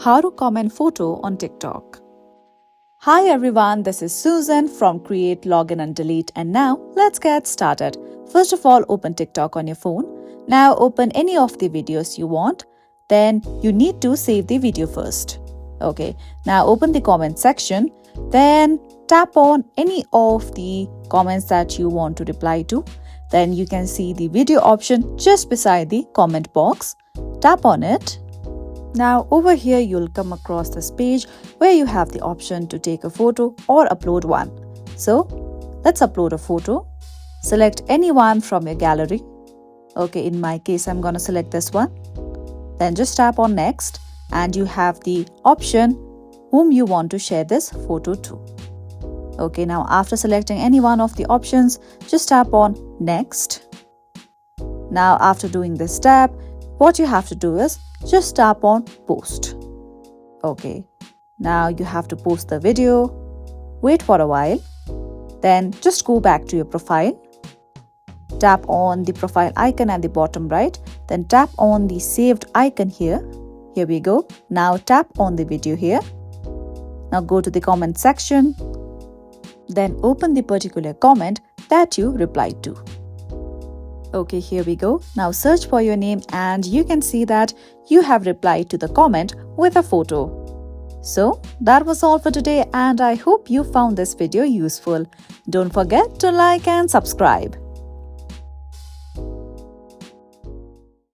How to comment photo on TikTok. Hi everyone, this is Susan from Create, Login and Delete, and now let's get started. First of all, open TikTok on your phone. Now open any of the videos you want. Then you need to save the video first. Okay, now open the comment section. Then tap on any of the comments that you want to reply to. Then you can see the video option just beside the comment box. Tap on it. Now over here you'll come across this page where you have the option to take a photo or upload one. So let's upload a photo. Select any one from your gallery. Okay, in my case I'm gonna select this one. Then just tap on next and you have the option whom you want to share this photo to. Okay, now after selecting any one of the options, just tap on next. Now after doing this step, what you have to do is just tap on post. Okay, now you have to post the video. Wait for a while. Then just go back to your profile. Tap on the profile icon at the bottom right. Then tap on the saved icon here. Here we go. Now tap on the video here. Now go to the comment section. Then open the particular comment that you replied to. Okay, here we go. Now search for your name and you can see that you have replied to the comment with a photo. So that was all for today and I hope you found this video useful. Don't forget to like and subscribe.